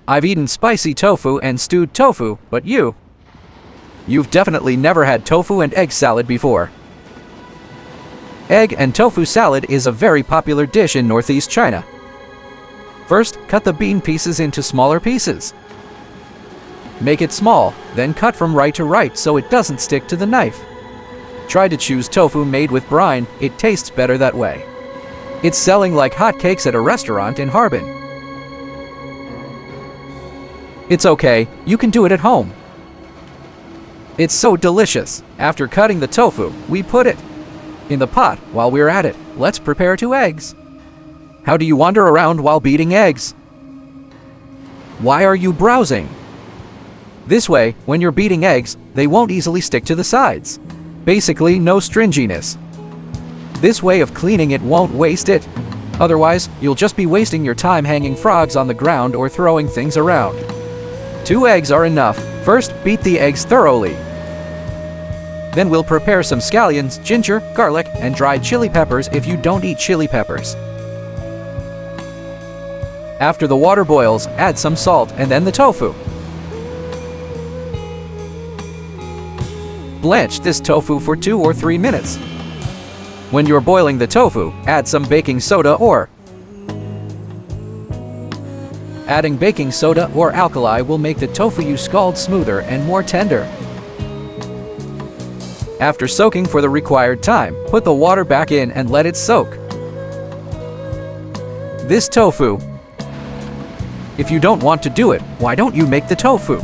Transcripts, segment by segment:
I've eaten spicy tofu and stewed tofu, but you've definitely never had tofu and egg salad before. Egg and tofu salad is a very popular dish in Northeast China. First, cut the bean pieces into smaller pieces. Make it small, then cut from right to right so it doesn't stick to the knife. Try to choose tofu made with brine, it tastes better that way. It's selling like hotcakes at a restaurant in Harbin. It's okay, you can do it at home. It's so delicious. After cutting the tofu, we put it in the pot. While we're at it, let's prepare 2 eggs. How do you wander around while beating eggs? Why are you browsing? This way, when you're beating eggs, they won't easily stick to the sides. Basically, no stringiness. This way of cleaning it won't waste it. Otherwise, you'll just be wasting your time hanging frogs on the ground or throwing things around. 2 eggs are enough. First, beat the eggs thoroughly. Then we'll prepare some scallions, ginger, garlic, and dried chili peppers if you don't eat chili peppers. After the water boils, add some salt and then the tofu. Blanch this tofu for 2 or 3 minutes. When you're boiling the tofu, add some baking soda or adding baking soda or alkali will make the tofu you scald smoother and more tender. After soaking for the required time, put the water back in and let it soak. This tofu. If you don't want to do it, why don't you make the tofu?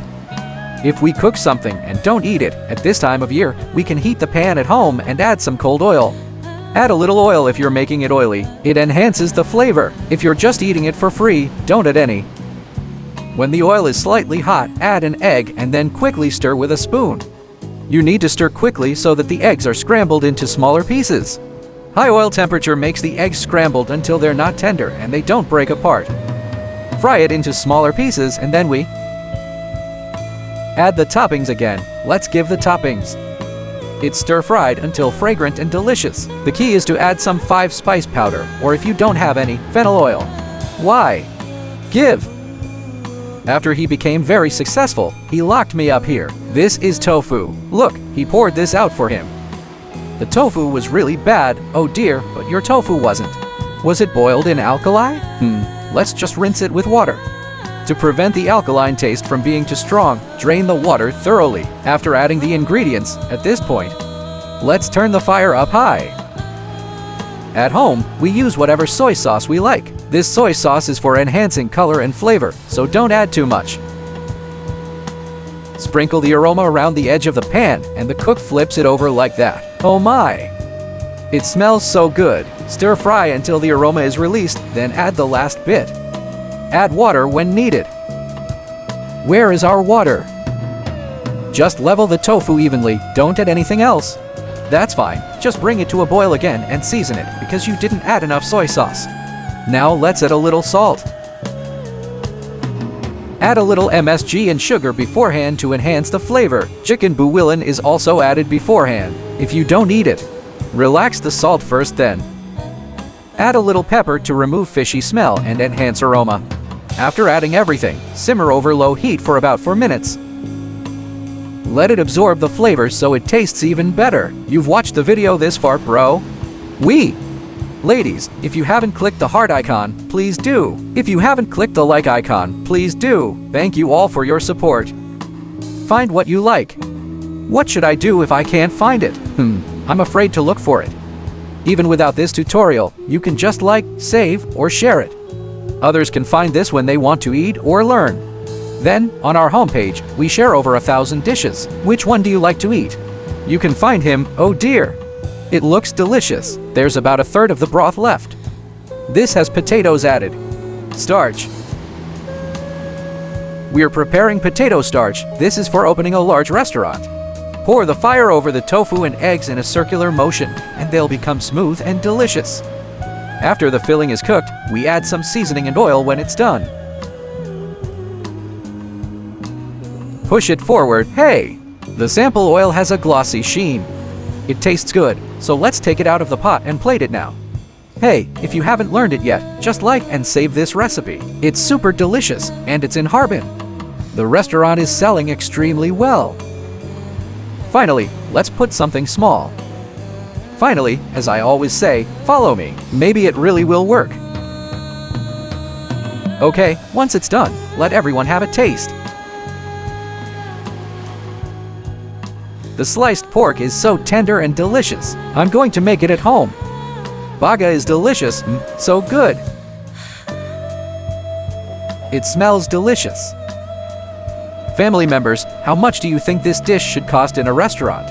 If we cook something and don't eat it at this time of year, we can heat the pan at home and add some cold oil. Add a little oil if you're making it oily. It enhances the flavor. If you're just eating it for free, don't add any. When the oil is slightly hot, add an egg and then quickly stir with a spoon. You need to stir quickly so that the eggs are scrambled into smaller pieces. High oil temperature makes the eggs scrambled until they're not tender and they don't break apart. Fry it into smaller pieces and then we add the toppings again. Let's give the toppings. It's stir-fried until fragrant and delicious. The key is to add some 5 spice powder, or if you don't have any, fennel oil. Why? Give. After he became very successful, he locked me up here. This is tofu. Look, he poured this out for him. The tofu was really bad, oh dear, but your tofu wasn't. Was it boiled in alkali? Let's just rinse it with water. To prevent the alkaline taste from being too strong, drain the water thoroughly. After adding the ingredients, at this point, let's turn the fire up high. At home, we use whatever soy sauce we like. This soy sauce is for enhancing color and flavor, so don't add too much. Sprinkle the aroma around the edge of the pan, and the cook flips it over like that. Oh my! It smells so good. Stir fry until the aroma is released, then add the last bit. Add water when needed. Where is our water? Just level the tofu evenly, don't add anything else. That's fine, just bring it to a boil again and season it because you didn't add enough soy sauce. Now let's add a little salt. Add a little MSG and sugar beforehand to enhance the flavor. Chicken bouillon is also added beforehand. If you don't eat it, relax the salt first then. Add a little pepper to remove fishy smell and enhance aroma. After adding everything, simmer over low heat for about 4 minutes. Let it absorb the flavors so it tastes even better. You've watched the video this far, bro? Ladies, if you haven't clicked the heart icon, please do. If you haven't clicked the like icon, please do. Thank you all for your support. Find what you like. What should I do if I can't find it? I'm afraid to look for it. Even without this tutorial, you can just like, save, or share it. Others can find this when they want to eat or learn. Then, on our homepage, we share over 1,000 dishes. Which one do you like to eat? You can find him, oh dear. It looks delicious. There's about 1/3 of the broth left. This has potatoes added. Starch. We're preparing potato starch. This is for opening a large restaurant. Pour the fire over the tofu and eggs in a circular motion, and they'll become smooth and delicious. After the filling is cooked, we add some seasoning and oil when it's done. Push it forward. Hey! The sample oil has a glossy sheen. It tastes good, so let's take it out of the pot and plate it now. Hey, if you haven't learned it yet, just like and save this recipe. It's super delicious, and it's in Harbin. The restaurant is selling extremely well. Finally, let's put something small. Finally, as I always say, follow me. Maybe it really will work. Okay, once it's done, let everyone have a taste. The sliced pork is so tender and delicious. I'm going to make it at home. Baga is delicious, so good. It smells delicious. Family members, how much do you think this dish should cost in a restaurant?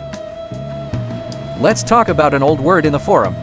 Let's talk about an old word in the forum.